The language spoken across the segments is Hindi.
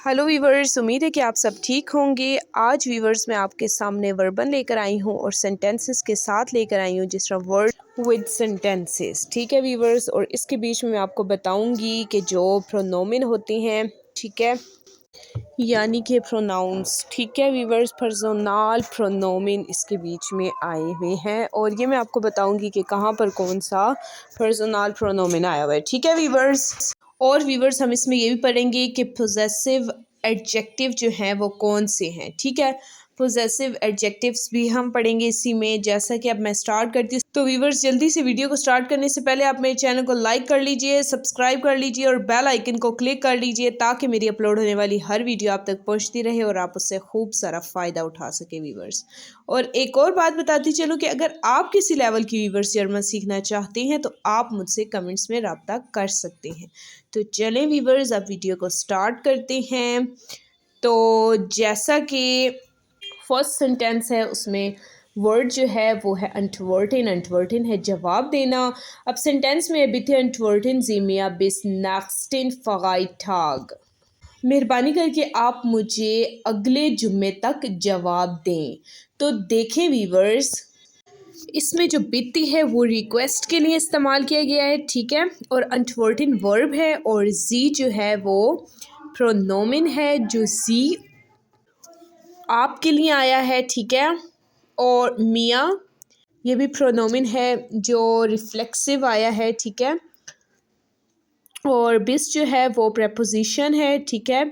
हेलो वीवर्स, उम्मीद है कि आप सब ठीक होंगे। आज वीवर्स मैं आपके सामने वर्बन लेकर आई हूँ और सेंटेंसेस के साथ लेकर आई हूँ, जिस तरह वर्ड विद सेंटेंसेस। ठीक है वीवर्स, और इसके बीच में मैं आपको बताऊंगी कि जो प्रोनोमिन होती हैं, ठीक है, यानी कि प्रोनाउंस। ठीक है वीवर्स, पर्सनल प्रोनोमिन इसके बीच में आए हुए हैं और ये मैं आपको बताऊंगी कि कहाँ पर कौन सा पर्सनल प्रोनोमिन आया हुआ है। ठीक है वीवर्स, और वीवर्स हम इसमें ये भी पढ़ेंगे कि पोजेसिव एडजेक्टिव जो हैं वो कौन से हैं। ठीक है, पोजेसिव एडजेक्टिव्स भी हम पढ़ेंगे इसी में। जैसा कि अब मैं स्टार्ट करती हूँ, तो वीवर्स जल्दी से वीडियो को स्टार्ट करने से पहले आप मेरे चैनल को लाइक कर लीजिए, सब्सक्राइब कर लीजिए और बेल आइकन को क्लिक कर लीजिए, ताकि मेरी अपलोड होने वाली हर वीडियो आप तक पहुंचती रहे और आप उससे खूब सारा फ़ायदा उठा सके वीवर्स। और एक और बात बताती चलूँ कि अगर आप किसी लेवल की वीवर्स जर्मन सीखना चाहते हैं तो आप मुझसे कमेंट्स में रब्ता कर सकते हैं। तो चलें वीवर्स, अब वीडियो को स्टार्ट करते हैं। तो जैसा कि फर्स्ट सेंटेंस है, उसमें वर्ड जो है वो है अंटवर्टन। अंटवर्टन है जवाब देना। अब सेंटेंस में बिथे अंटवर्टन ज़ीमिया बिस नेक्स्टिन फ़गाइटाग, मेहरबानी करके आप मुझे अगले जुम्मे तक जवाब दें। तो देखें वीवर्स, इसमें जो बिती है वो रिक्वेस्ट के लिए इस्तेमाल किया गया है। ठीक है, और अंटवर्टन वर्ब है और जी जो है वो प्रोनोमिन है, जो जी आपके लिए आया है। ठीक है, और मियाँ ये भी प्रोनोमिन है जो रिफ्लेक्सिव आया है। ठीक है, और बिस जो है वो प्रेपोजिशन है। ठीक है,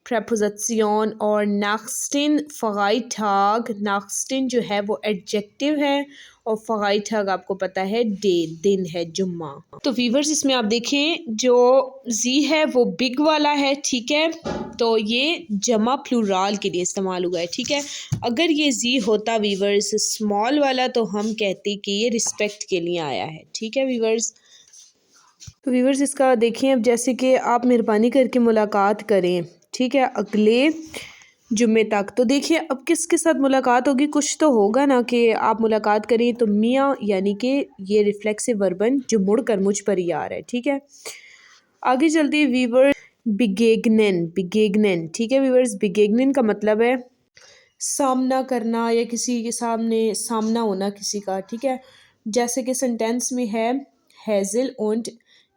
प्रेपोजिशन। और नाक्सटिन फ़गाइटाग, नाक्सटिन जो है वो एडजेक्टिव है और फ़गाइटाग आपको पता है डे, दिन है, जुम्मा। तो वीवर्स इसमें आप देखें जो जी है वो बिग वाला है। ठीक है, तो ये जमा प्लूराल के लिए इस्तेमाल हुआ है। ठीक है, अगर ये जी होता वीवर्स स्मॉल वाला तो हम कहते कि ये रिस्पेक्ट के लिए आया है। ठीक है वीवर्स, तो वीवर्स इसका देखें। अब जैसे कि आप मेहरबानी करके मुलाकात करें, ठीक है, अगले जुम्मे तक। तो देखिए अब किसके साथ मुलाकात होगी, कुछ तो होगा ना कि आप मुलाकात करें। तो मियाँ यानी कि ये रिफ्लेक्सिव वर्बन जो मुड़कर मुझ पर ही आ रहा है। ठीक है, आगे चलते हैं वीवर। बिगेगनेन, बिगेगनेन। ठीक है वीवर्स, बिगेगनेन का मतलब है सामना करना या किसी के सामने सामना होना किसी का। ठीक है, जैसे कि सेंटेंस में है Hazel und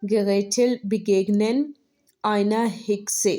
Gretel begegnen einer Hexe।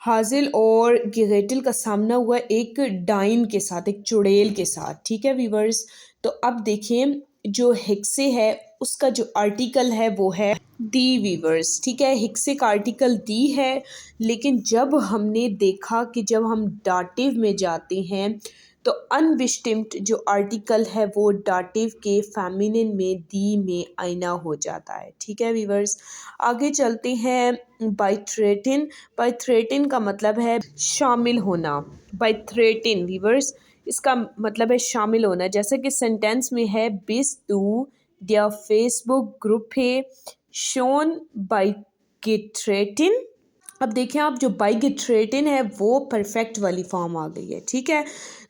हाजिल और गिरेटिल का सामना हुआ एक डाइन के साथ, एक चुड़ैल के साथ। ठीक है वीवर्स, तो अब देखिए जो हेक्से है उसका जो आर्टिकल है वो है दी वीवर्स। ठीक है, हेक्से का आर्टिकल दी है, लेकिन जब हमने देखा कि जब हम डाटिव में जाते हैं तो अनबिस्टिम्ड जो आर्टिकल है वो डाटिव के फेमिनिन में दी में आईना हो जाता है। ठीक है वीवर्स, आगे चलते हैं। बाइथ्रेटिन, बाइथ्रेटिन का मतलब है शामिल होना। बाइथ्रेटिन वीवर्स इसका मतलब है शामिल होना। जैसे कि सेंटेंस में है बिस तू der फेसबुक ग्रुप है शोन बाइथ्रेटिन। अब देखिए आप, जो बाइगेट्रेटिन है वो परफेक्ट वाली फॉर्म आ गई है। ठीक है,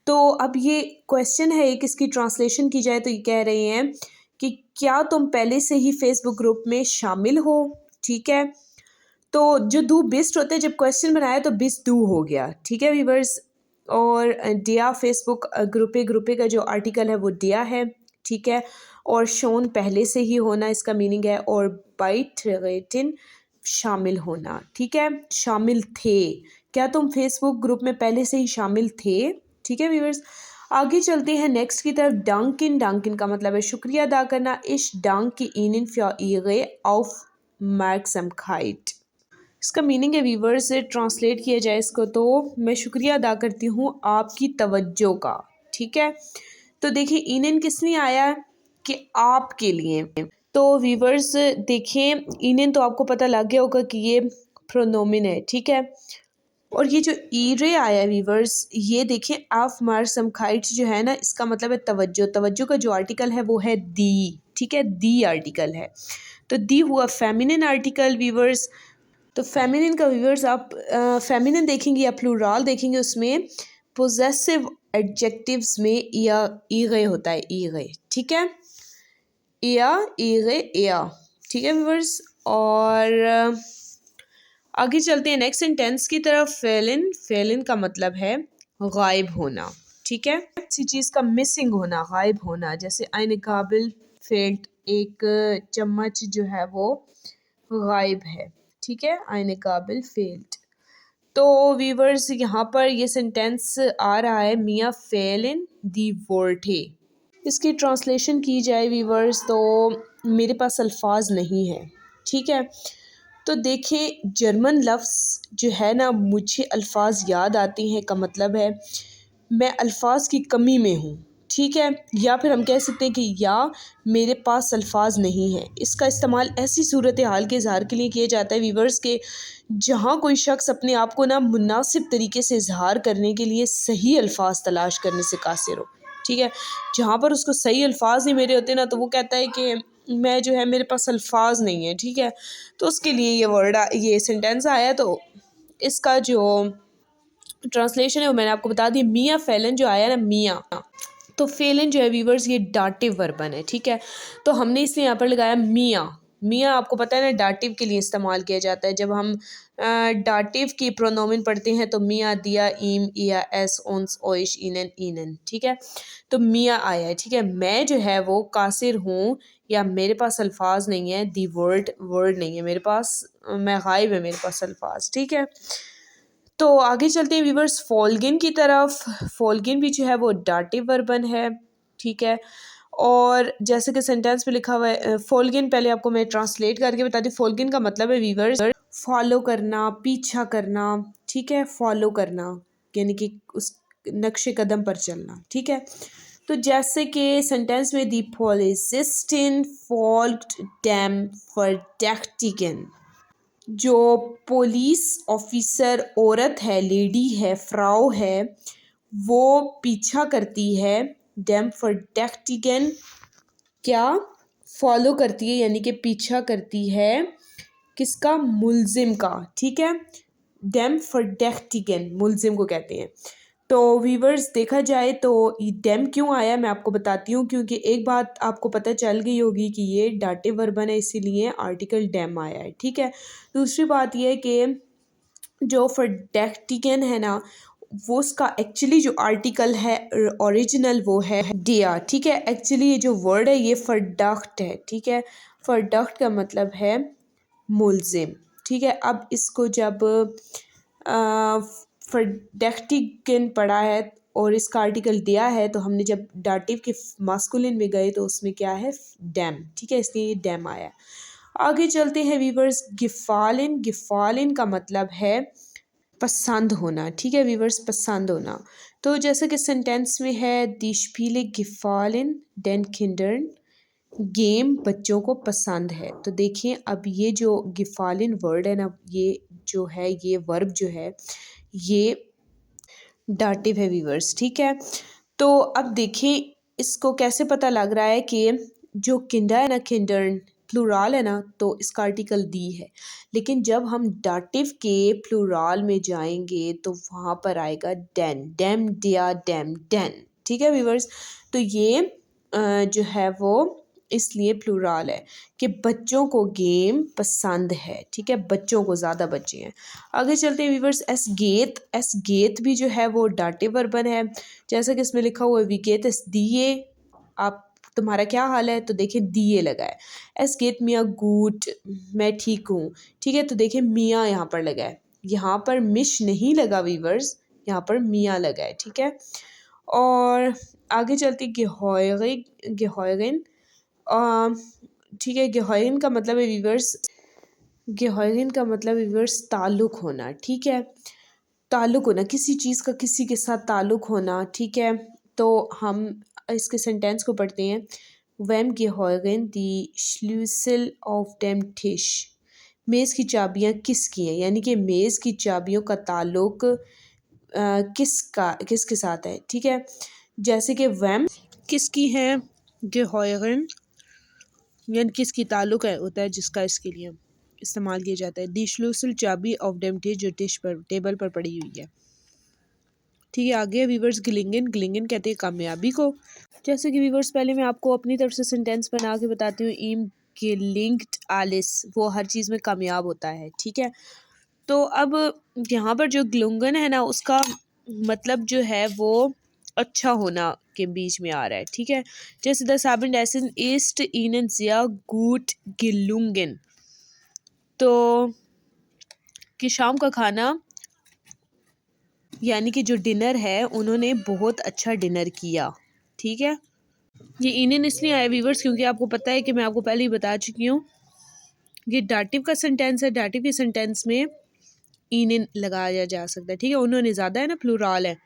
तो अब ये क्वेश्चन है एक, इसकी ट्रांसलेशन की जाए तो ये कह रहे हैं कि क्या तुम पहले से ही फेसबुक ग्रुप में शामिल हो। ठीक है, तो जो दू बेस्ट होते हैं, जब क्वेश्चन बनाया तो बिस दू हो गया। ठीक है वीवर्स, और डिया फेसबुक ग्रुपे, ग्रुपे का जो आर्टिकल है वो डिया है। ठीक है, और शोन पहले से ही होना इसका मीनिंग है, और बाइट रेटिन शामिल होना। ठीक है, शामिल थे, क्या तुम फेसबुक ग्रुप में पहले से ही शामिल थे। ठीक है व्यूअर्स, आगे चलते हैं नेक्स्ट की तरफ। डांकिन, डांकिन का मतलब है शुक्रिया अदा करना। इश डांक की इन फ्या ईगे ऑफ मार्क्समखाइट, इसका मीनिंग है व्यूअर्स, से ट्रांसलेट किया जाए इसको तो मैं शुक्रिया अदा करती हूँ आपकी तवज्जो का। ठीक है, तो देखिए इन किसने आया है कि आपके लिए। तो वीवर्स देखें, इन तो आपको पता लग गया होगा कि ये प्रोनोमिन है। ठीक है, और ये जो ईरे आया वीवर्स, ये देखें आप मार्समखाइट जो है ना, इसका मतलब है तवज्जो। तवज्जो का जो आर्टिकल है वो है दी। ठीक है, दी आर्टिकल है, तो दी हुआ फेमिनिन आर्टिकल वीवर्स। तो फेमिनिन का व्यूअर्स आप फेमिनिन देखेंगे या प्लूराल देखेंगे, उसमें पोजेसिव एडजेक्टिव्स में या ईगे होता है, ईगे। ठीक है, या ईगे या। ठीक है व्यूअर्स, और आगे चलते हैं नेक्स्ट सेंटेंस की तरफ। फेलिन, फेलिन का मतलब है गायब होना, ठीक है, किसी चीज़ का मिसिंग होना, गायब होना। जैसे आइन काबिल फेल्ट, एक चम्मच जो है वो गायब है, ठीक है, आइन काबिल फेल्ट। तो वीवर्स यहाँ पर ये सेंटेंस आ रहा है मियाँ फेलिन दी वोल्टे। इसकी ट्रांसलेशन की जाए वीवर्स तो मेरे पास अल्फाज नहीं है, ठीक है। तो देखें जर्मन लफ्ज़ जो है ना, मुझे अल्फाज याद आते हैं का मतलब है मैं अल्फाज की कमी में हूँ, ठीक है। या फिर हम कह सकते हैं कि या मेरे पास अल्फाज नहीं है। इसका इस्तेमाल ऐसी सूरत हाल के इजहार के लिए किया जाता है वीवर्स के जहाँ कोई शख्स अपने आप को ना मुनासिब तरीके से इजहार करने के लिए सही अल्फाज तलाश करने से कासिर हो, ठीक है। जहाँ पर उसको सही अल्फाज नहीं मेरे होते ना, तो वो कहता है कि मैं जो है मेरे पास अल्फाज नहीं है, ठीक है। तो उसके लिए ये सेंटेंस आया। तो इसका जो ट्रांसलेशन है वो मैंने आपको बता दी। मियाँ फेलन जो आया ना, मियाँ, तो फेलन जो है वीवर्स ये डाटिव वर्बन है, ठीक है। तो हमने इसलिए यहाँ पर लगाया मियाँ। मियाँ आपको पता है ना डाटिव के लिए इस्तेमाल किया जाता है। जब हम डाटिव की प्रोनोमिन पढ़ते हैं तो मियाँ, दिया, ईम, इया, एस, उन्स, ओइश, इनन, ईनन, ठीक है। तो मियाँ आया है, ठीक है। मैं जो है वो कासिर हूँ या मेरे पास अल्फाज नहीं है, दी वर्ड, वर्ड नहीं है मेरे पास, मैं गायब है मेरे पास अल्फाज, ठीक है। तो आगे चलते हैं वीवर्स फोल्गिन की तरफ। फोल्गिन भी जो है वो डाटिव वर्बन है, ठीक है। और जैसे कि सेंटेंस में लिखा हुआ है फोल्गिन, पहले आपको मैं ट्रांसलेट करके बता दी। फोल्गिन का मतलब है वीवर्स फॉलो करना, पीछा करना, ठीक है, फॉलो करना यानी कि उस नक्शे कदम पर चलना, ठीक है। तो जैसे कि सेंटेंस में दी पोलिसिस्टिन फॉल्क्ड डैम फॉर डैक्टिगन, जो पुलिस ऑफिसर औरत है, लेडी है, फ्राउ है, वो पीछा करती है डैम फॉर डैक्टिगन, क्या फॉलो करती है यानी कि पीछा करती है किसका, मुलजिम का, ठीक है। डैम फॉर डैक्टिगन मुलजिम को कहते हैं। तो वीवर्स देखा जाए तो ये डैम क्यों आया मैं आपको बताती हूँ, क्योंकि एक बात आपको पता चल गई होगी कि ये डाटिव वर्बन है, इसीलिए आर्टिकल डैम आया है, ठीक है। दूसरी बात ये है कि जो फॉर है ना, वो उसका एक्चुअली जो आर्टिकल है ओरिजिनल वो है डिया, ठीक है। एक्चुअली ये जो वर्ड है ये फरडक्ट है, ठीक है। फरडक्ट का मतलब है मुलजिम, ठीक है। अब इसको जब फरडक्टिगन पढ़ा है और इसका आर्टिकल दिया है, तो हमने जब डाटिव के मास्कुलिन में गए तो उसमें क्या है, डैम, ठीक है, इसलिए ये डैम आया। आगे चलते हैं वीवर्स। गिफालिन, गिफालिन का मतलब है पसंद होना, ठीक है वीवर्स, पसंद होना। तो जैसे कि सेंटेंस में है दी स्पीले गिफालिन डेन किंडर्न, गेम बच्चों को पसंद है। तो देखिए अब ये जो गिफालिन वर्ड है ना, ये जो है ये वर्ब जो है ये डाटिव है वीवर्स, ठीक है। तो अब देखिए इसको कैसे पता लग रहा है कि जो किंडा है ना, किंडर्न प्लूराल है ना, तो इसका आर्टिकल दी है। लेकिन जब हम डाटिव के प्लूराल में जाएंगे तो वहाँ पर आएगा डैन, डैम, डिया, डैम, डैन, ठीक है व्यूवर्स। तो ये जो है वो इसलिए प्लूराल है कि बच्चों को गेम पसंद है, ठीक है, बच्चों को, ज़्यादा बच्चे हैं। आगे चलते हैं व्यूवर्स। एस गेत, एस गेत भी जो है वो डाटिव वर्बन है। जैसा कि इसमें लिखा हुआ है विकेत एस दिए, आप तुम्हारा क्या हाल है, तो देखिए दिए लगा है। एस गेत मियाँ गुड, मैं ठीक हूँ, ठीक है। तो देखिए मियाँ यहाँ पर लगा है, यहाँ पर मिश नहीं लगा वीवर्स, यहाँ पर मियाँ लगा है, ठीक है। और आगे चलते गेहॉयगिन, ठीक है। गेहॉयगिन का मतलब है वीवर्स, गेहॉयगिन का मतलब वीवर्स ताल्लुक़ होना, ठीक है, ताल्लुक़ होना, किसी चीज़ का किसी के साथ ताल्लुक़ होना, ठीक है। तो हम इसके सेंटेंस को पढ़ते हैं। वेम गेहॉयगिन दी श्लूसल ऑफ डेम टिश, मेज़ की चाबियाँ किसकी हैं, यानी कि मेज़ की चाबियों का ताल्लुक़ किसके साथ है, ठीक है। जैसे कि वैम किसकी है, गेहॉयगिन यानी किसकी ताल्लुक़ है होता है जिसका इसके लिए इस्तेमाल किया जाता है। दी श्लूसल चाबी ऑफ डेम टिश, जो टिश पर टेबल पर पड़ी हुई है, ठीक है। आगे वीवर्स गिलिंगन, गिलिंगन कहते हैं कामयाबी को। जैसे कि वीवर्स पहले मैं आपको अपनी तरफ से सेंटेंस बना के बताती हूँ। ईम गिलिंग्ड आलिस, वो हर चीज़ में कामयाब होता है, ठीक है। तो अब यहाँ पर जो ग्लुंगन है ना, उसका मतलब जो है वो अच्छा होना के बीच में आ रहा है, ठीक है। जैसे द साबिन एसन ईस्ट ईनन जिया गुट गिलुंगन, तो कि शाम का खाना यानी कि जो डिनर है उन्होंने बहुत अच्छा डिनर किया, ठीक है। ये इन्हें इसलिए आया वीवर्स क्योंकि आपको पता है कि मैं आपको पहले ही बता चुकी हूँ, ये डाटिव का सेंटेंस है। डाटिव के सेंटेंस में इन्हें लगाया जा सकता है, ठीक है। उन्होंने ज़्यादा है ना, प्लूराल है।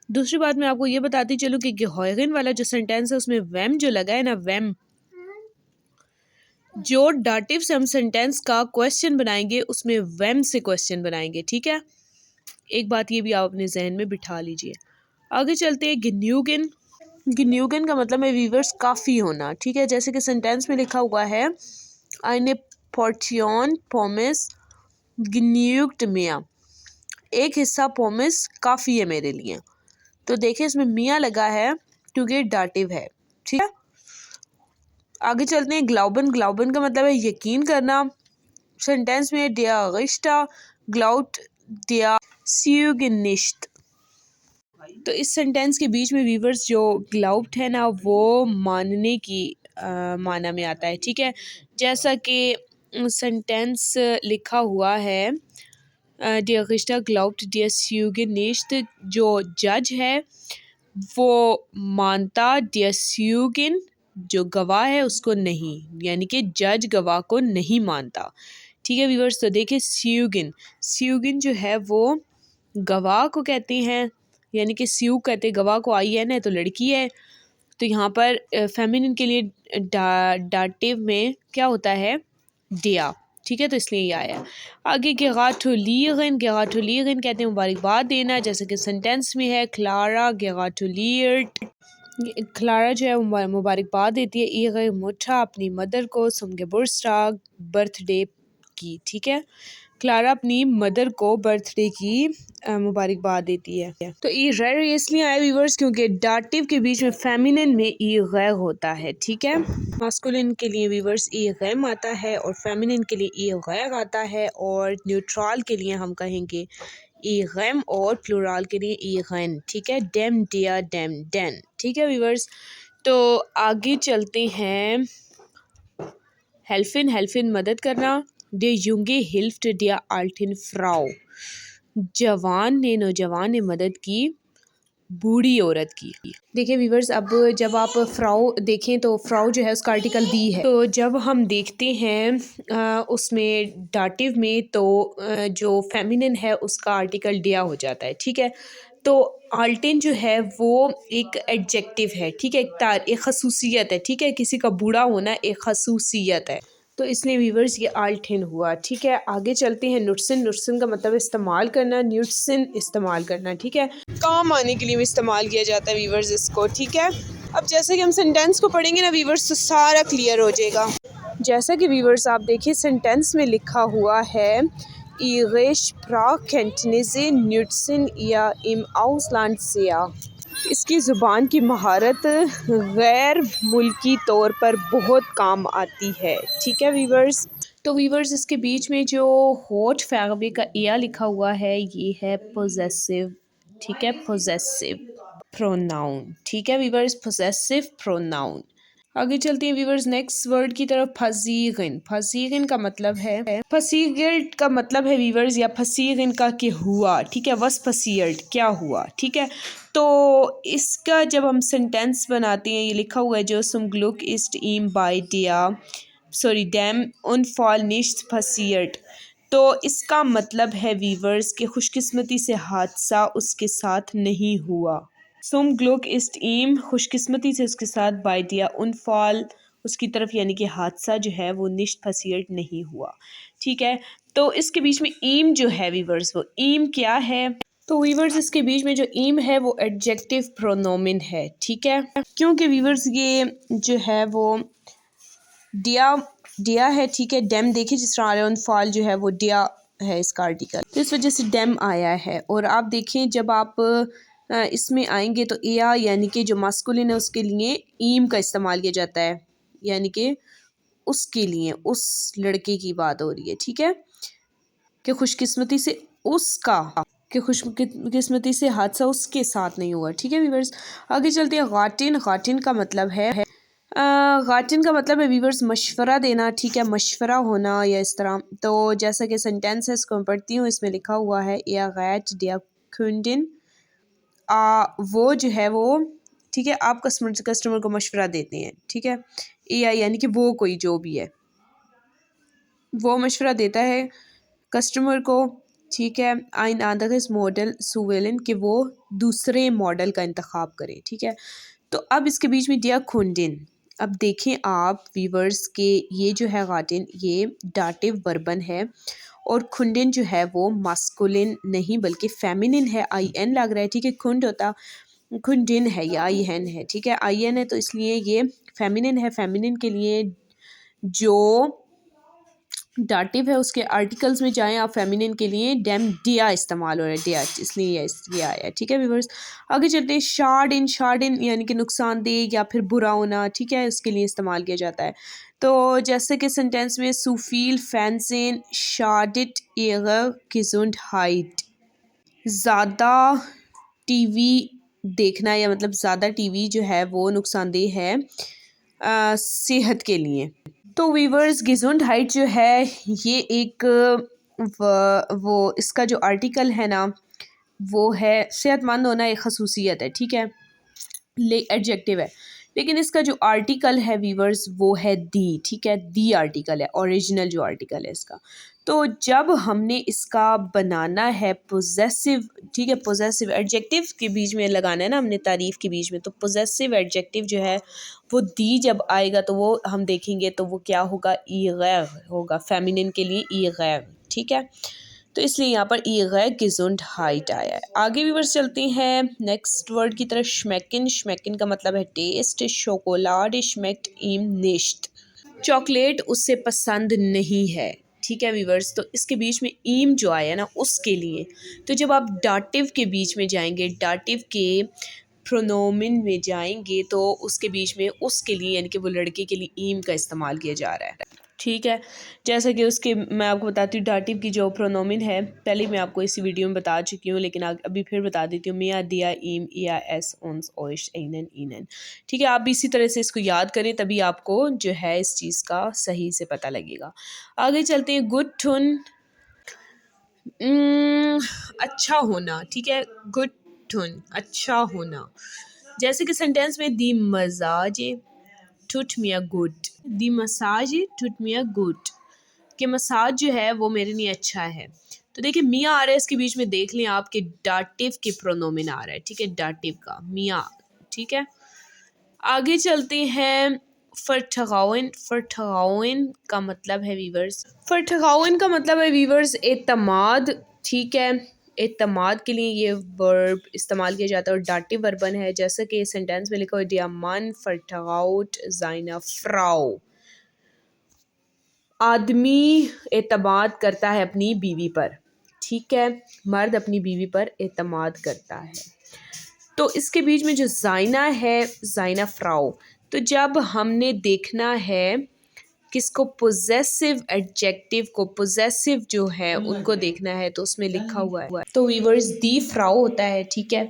दूसरी बात मैं आपको ये बताती चलूँ कि गेहॉयगन वाला जो सेंटेंस है उसमें वेम जो लगा है ना, वेम, जो डाटिव से हम सेंटेंस का क्वेश्चन बनाएंगे उसमें वेम से क्वेश्चन बनाएंगे, ठीक है। एक बात ये भी आप अपने जहन में बिठा लीजिए। आगे चलते हैं। गिन्यूगन, गिन्यूगन का मतलब है वीवर्स काफ़ी होना, ठीक है। जैसे कि सेंटेंस में लिखा हुआ है आइने पोर्टियन पोमिस गिन्यूग्ड मिया, एक हिस्सा पोमिस काफ़ी है मेरे लिए। तो देखिए इसमें मिया लगा है क्योंकि डाटिव है, ठीक है। आगे चलते हैं। ग्लाउबन, ग्लाउबन का मतलब है यकीन करना। सेंटेंस में डिया रिश्ता ग्लाउट डिया स्यूगनिश्त, तो इस सेंटेंस के बीच में वीवर्स जो ग्लाउट है ना वो मानने की माना में आता है, ठीक है। जैसा कि सेंटेंस लिखा हुआ है डिया रिश्ता ग्लाउट डिया स्यूगनिश्त, जो जज है वो मानता डिया स्यूगिन, जो गवाह है उसको नहीं, यानी कि जज गवाह को नहीं मानता, ठीक है व्यूअर्स। तो देखिए स्यूगिन, स्यूगिन जो है वो गवाह को कहते हैं, यानी कि स्यू कहते हैं गवाह को। आई है ना तो लड़की है, तो यहाँ पर फेमिनिन के लिए डाटिव में क्या होता है, डिया, ठीक है। तो इसलिए ये आया। आगे गेगाटुलीगन, गेगाटुलीगन कहते हैं मुबारकबाद देना, जैसे कि सेंटेंस में है क्लारा गेगाटुलीर्ट, क्लारा जो है मुबारकबाद देती है ईग मुठा अपनी मदर को सुमगे बुर्स्टाग बर्थडे की, ठीक है। क्लारा अपनी मदर को बर्थडे की मुबारकबाद देती है। तो ई गैर इसलिए आया व्यूवर्स क्योंकि डाटिव के बीच में फेमिनिन में ई गैर होता है, ठीक है। मास्कुलिन के लिए व्यूवर्स ई गैम आता है और फेमिनिन के लिए ई गैर आता है, और न्यूट्रल के लिए हम कहेंगे ई गैम और प्लूरल के लिए ई गैन, ठीक है। डेम डिया डेम डेन, ठीक है व्यूवर्स। तो आगे चलते हैं। हेल्फिन, हेल्फिन मदद करना। डे युंगे हिल्फ्ट डिया आल्टिन फ्राउ, जवान ने नौजवान ने मदद की बूढ़ी औरत की। देखिए वीवर्स, अब जब आप फ्राउ देखें तो फ्राउ जो है उसका आर्टिकल दी है, तो जब हम देखते हैं उसमें डाटिव में तो जो फेमिनिन है उसका आर्टिकल डिया हो जाता है, ठीक है। तो आल्टिन जो है वो एक एडजेक्टिव है, ठीक है, एक खसूसियत है, ठीक है। किसी का बूढ़ा होना एक खसूसियत है, तो इसलिए वीवर्स ये आल्टिन हुआ, ठीक है। आगे चलते हैं। नुट्सिन, नुट्सिन का मतलब इस्तेमाल करना, न्यूट्सिन इस्तेमाल करना, ठीक है। काम आने के लिए भी इस्तेमाल किया जाता है वीवर्स इसको, ठीक है। अब जैसे कि हम सेंटेंस को पढ़ेंगे ना वीवर्स तो सारा क्लियर हो जाएगा। जैसा कि वीवर्स आप देखिए सेंटेंस में लिखा हुआ है Ihre Sprachkenntnisse nützen ihr im Ausland sehr, इसकी ज़ुबान की महारत गैर मुल्की तौर पर बहुत काम आती है, ठीक है वीवर्स। तो वीवर्स इसके बीच में जो होठ फैगबे का एया लिखा हुआ है ये है पोजेसिव, ठीक है, पोजेसिव प्रोनाउन, ठीक है वीवर्स, पोजेसिव प्रोनाउन। आगे चलते हैं वीवर्स नेक्स्ट वर्ड की तरफ। फसीगन, फसीगन का मतलब है, फसीगल्ट का मतलब है वीवर्स या फसीगन का कि हुआ, ठीक है। वस फसील्ट क्या हुआ, ठीक है। तो इसका जब हम सेंटेंस बनाते हैं, ये लिखा हुआ है जो सुम ग्लुक इस्ट ईम बाय डिया सॉरी डैम उन फॉल निश्त फसील्ट, तो इसका मतलब है वीवर्स कि खुशकिस्मती से हादसा उसके साथ नहीं हुआ। सुम ग्लुक इस्ट ईम खुशकिस्मती से उसके साथ बाय दिया उन फॉल उसकी तरफ, यानी कि हादसा जो है वो निश्त फसील्ट नहीं हुआ, ठीक है। तो इसके बीच में ईम जो है वीवर्स, वो ईम क्या है, तो वीवर्स इसके बीच में जो ईम है वो एडजेक्टिव प्रोनोमिन है, ठीक है। क्योंकि वीवर्स ये जो है वो डिया डिया है, ठीक है। डेम देखिए जिस तरह ऑन फॉल जो है वो डिया है इसका आर्टिकल, तो इस वजह से डेम आया है। और आप देखें जब आप इसमें आएंगे तो एया यानी कि जो मास्कुलिन है उसके लिए ईम का इस्तेमाल किया जाता है, यानी कि उसके लिए उस लड़के की बात हो रही है, ठीक है। कि खुशकिस्मती से उसका कि खुशकिस्मती से हादसा उसके साथ नहीं हुआ। ठीक है वीवर्स, आगे चलते हैं। गाटिन, गाटिन का मतलब है गाटिन का मतलब है वीवर्स मशवरा देना। ठीक है, मशवरा होना या इस तरह। तो जैसा कि सेंटेंस है इसको मैं पढ़ती हूँ, इसमें लिखा हुआ है या गैट दिया कुंडिन, वो जो है वो, ठीक है, आप कस्टमर को मशवरा देते हैं। ठीक है, या यानी कि वो कोई जो भी है वो मशवरा देता है कस्टमर को। ठीक है, आइन आंदगस मॉडल सुवेलन कि वो दूसरे मॉडल का इंतखाब करें। ठीक है, तो अब इसके बीच में दिया खुंडिन। अब देखें आप वीवर्स के ये जो है गाटिन ये डाटिव वर्बन है और खुंडिन जो है वो मास्कुलिन नहीं बल्कि फेमिनिन है। आई एन लग रहा है। ठीक है, खुंड होता खुंडिन है या आई एन है। ठीक है, आई एन है तो इसलिए ये फेमिनिन है। फेमिनिन के लिए जो डाटिव है उसके आर्टिकल्स में जाएं आप, फेमिनिन के लिए डैम डिया इस्तेमाल हो रहा है, डिया, इसलिए ये आया है। ठीक है व्यूअर्स, आगे चलते हैं। शार्ड इन यानी कि नुकसानदेह या फिर बुरा होना। ठीक है, उसके लिए इस्तेमाल किया जाता है। तो जैसे कि सेंटेंस में सुफील फैंसेन शार्डिट एगर gesundheit, ज़्यादा टीवी देखना या मतलब ज़्यादा टीवी जो है वो नुकसानदेह है सेहत के लिए। तो वीवर्स gesundheit जो है ये एक वो इसका जो आर्टिकल है ना वो है सेहतमंद होना, एक खसूसियत है। ठीक है, एडजेक्टिव है, लेकिन इसका जो आर्टिकल है वीवर्स वो है दी। ठीक है, दी आर्टिकल है, ओरिजिनल जो आर्टिकल है इसका। तो जब हमने इसका बनाना है पोजेसिव, ठीक है, पोजेसिव एडजेक्टिव के बीच में लगाना है ना हमने, तारीफ़ के बीच में, तो पोजेसिव एडजेक्टिव जो है वो दी जब आएगा तो वो हम देखेंगे तो वो क्या होगा, ई गैर होगा, फेमिनिन के लिए ई गैर। ठीक है, तो इसलिए यहाँ पर ई गैर gesundheit आया है। आगे व्यूअर्स चलते हैं नेक्स्ट वर्ड की तरफ। schmecken, schmecken का मतलब है टेस्ट। शोकोलाड schmeckt ihm nicht, चॉकलेट उससे पसंद नहीं है। ठीक है व्यूअर्स, तो इसके बीच में ईम जो आया ना उसके लिए, तो जब आप डाटिव के बीच में जाएंगे, डाटिव के प्रोनोमिन में जाएंगे तो उसके बीच में उसके लिए यानी कि वो लड़के के लिए ईम का इस्तेमाल किया जा रहा है। ठीक है, जैसा कि उसके मैं आपको बताती हूँ डाटिव की जो प्रोनोमिन है, पहले मैं आपको इसी वीडियो में बता चुकी हूँ लेकिन अभी फिर बता देती हूँ। मिया दिया ईम या एस उन्स ओइश एनन ईनन। ठीक है, आप भी इसी तरह से इसको याद करें तभी आपको जो है इस चीज़ का सही से पता लगेगा। आगे चलते हैं। गुड टुन, अच्छा होना। ठीक है, गुड टुन अच्छा होना। जैसे कि सेंटेंस में दी मजाज टूट मिया गुड, दी मसाज टूट मिया गुड, कि मसाज जो है वो मेरे लिए अच्छा है। तो देखिए मियाँ आ रहा है इसके बीच में, देख लें आपके डाटिव के प्रोनोमिन आ रहा है। ठीक है, डाटिव का मियाँ। ठीक है, आगे चलते हैं। फरठगाउन, फरठगाउन का मतलब है वीवर्स, फरठगाउन का मतलब है वीवर्स एतमाद। ठीक है, एतमाद के लिए ये वर्ब इस्तेमाल किया जाता है और डाटिव वर्बन है। जैसा कि सेंटेंस में लिखा हुआ दिया मन फरठगाउट जाइना फ्राउ, आदमी एतमाद करता है अपनी बीवी पर। ठीक है, मर्द अपनी बीवी पर एतमाद करता है। तो इसके बीच में जो जाइना है, जाइना फ्राउ, तो जब हमने देखना है किसको, पोजेसिव एडजेक्टिव को, पोजेसिव जो है उनको देखना है तो उसमें लिखा हुआ है तो वीवर्स दी फ्राउ होता है। ठीक है,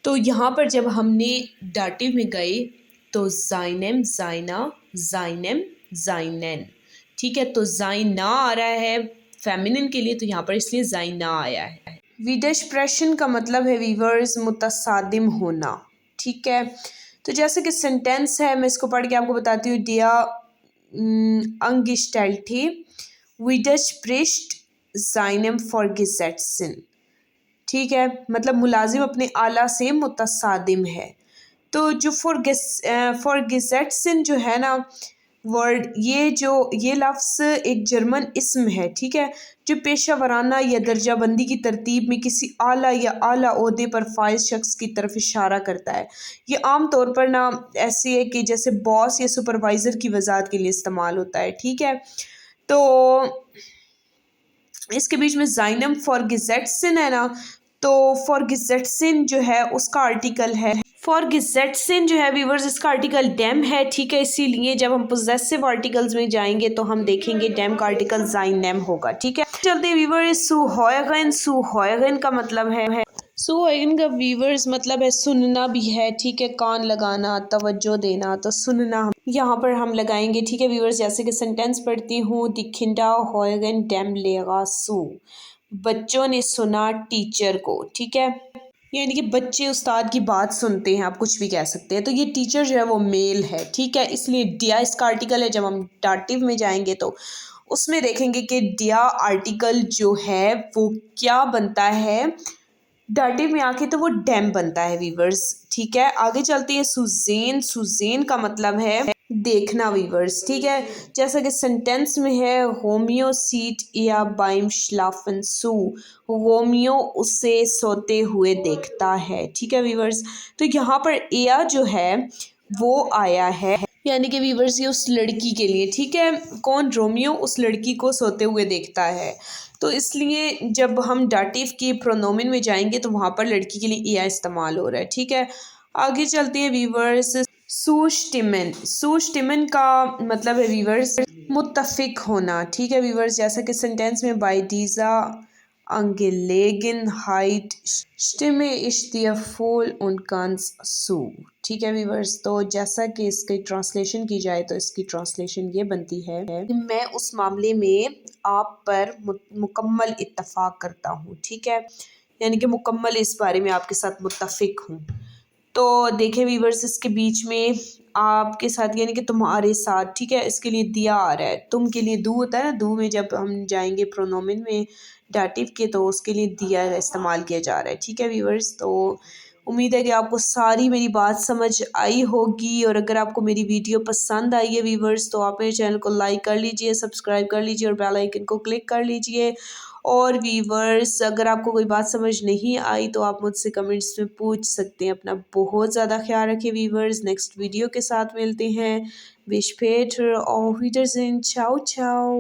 तो यहाँ पर जब हमने डाटिव में गए तो जाइनेम जाइना, जाइनेम जाइनेन। ठीक है, तो जाइना आ रहा है फेमिनिन के लिए, तो यहाँ पर इसलिए जाइना आया है। विडेस्प्रेशन का मतलब है वीवर्स मुतसादिम होना। ठीक है, तो जैसे कि सेंटेंस है मैं इसको पढ़ के आपको बताती हूँ। डिया Angestellte widerspricht seinem Vorgesetzten। ठीक है, मतलब मुलाजिम अपने आला से मुतसादिम है। तो जो फॉरगेसेट्सन जो है ना वर्ड, ये लफ्ज़ एक जर्मन इस्म है। ठीक है, जो पेशा वराना या दर्जाबंदी की तरतीब में किसी आला या आला ओहदे पर फाइज शख्स की तरफ इशारा करता है। ये आम तौर पर ना ऐसे है कि जैसे बॉस या सुपरवाइज़र की वजाहत के लिए इस्तेमाल होता है। ठीक है, तो इसके बीच में जाइनम फॉरगेसेट्सन है ना, तो फॉरगेसेट्सन जो है उसका आर्टिकल है फॉरगेसेटसन जो है व्यूवर्स इसका आर्टिकल डैम है, ठीक है। इसीलिए जब हम पोजेसिव आर्टिकल्स में जाएंगे तो हम देखेंगे डैम का आर्टिकल जाइन नेम होगा, ठीक है। चलते हैं व्यूवर्स, सुहोयगन। सुहोयगन का मतलब है सुहोयगन का व्यूवर्स मतलब है सुनना भी है, ठीक है। कान लगाना, तवज्जो देना, तो सुनना यहाँ पर हम लगाएंगे, ठीक है व्यूवर्स। जैसे कि सेंटेंस पढ़ती हूँ, दिखिंडा होयगन डैम लेगा सू, बच्चों ने सुना टीचर को, ठीक है। यानी कि बच्चे उस्ताद की बात सुनते हैं, आप कुछ भी कह सकते हैं। तो ये टीचर जो है वो मेल है, ठीक है। इसलिए डिया इसका आर्टिकल है। जब हम डाटिव में जाएंगे तो उसमें देखेंगे कि डिया आर्टिकल जो है वो क्या बनता है, डाटिव में आके तो वो डैम बनता है वीवर्स, ठीक है। आगे चलते हैं, सुजेन। सुजेन का मतलब है देखना वीवर्स, ठीक है। जैसा कि सेंटेंस में है, होमियो सीट या बाइम श्लाफन सू, होमियो उसे सोते हुए देखता है, ठीक है वीवर्स। तो यहाँ पर एया जो है वो आया है, यानी कि वीवर्स ये उस लड़की के लिए, ठीक है। कौन? रोमियो उस लड़की को सोते हुए देखता है। तो इसलिए जब हम डाटिव के प्रोनोमिन में जाएंगे तो वहाँ पर लड़की के लिए एया इस्तेमाल हो रहा है, ठीक है। आगे चलते हैं वीवर्स, सुस्टिमन। सुस्टिमन का मतलब है वीवर्स मुत्तफिक होना, ठीक है वीवर्स। जैसा कि सेंटेंस में bye डीजा Angelegenheit stimme ich dir voll und ganz zu, ठीक है वीवर्स। तो जैसा कि इसकी ट्रांसलेशन की जाए तो इसकी ट्रांसलेशन ये बनती है कि मैं उस मामले में आप पर मुकम्मल इत्तफाक करता हूँ, ठीक है। यानी कि मुकम्मल इस बारे में आपके साथ मुत्तफिक हूँ। तो देखें वीवर्स, इसके बीच में आपके साथ यानी कि तुम्हारे साथ, ठीक है। इसके लिए दिया आ रहा है, तुम के लिए दू होता है ना। दू में जब हम जाएंगे प्रोनोमिन में डाटिव के तो उसके लिए दिया का इस्तेमाल किया जा रहा है, ठीक है वीवर्स। तो उम्मीद है कि आपको सारी मेरी बात समझ आई होगी, और अगर आपको मेरी वीडियो पसंद आई है वीवर्स तो आप मेरे चैनल को लाइक कर लीजिए, सब्सक्राइब कर लीजिए और बेल आइकन को क्लिक कर लीजिए। और वीवर्स अगर आपको कोई बात समझ नहीं आई तो आप मुझसे कमेंट्स में पूछ सकते हैं। अपना बहुत ज़्यादा ख्याल रखें वीवर्स, नेक्स्ट वीडियो के साथ मिलते हैं। विश पेटर और वीडर्स इन, चाओ चाओ।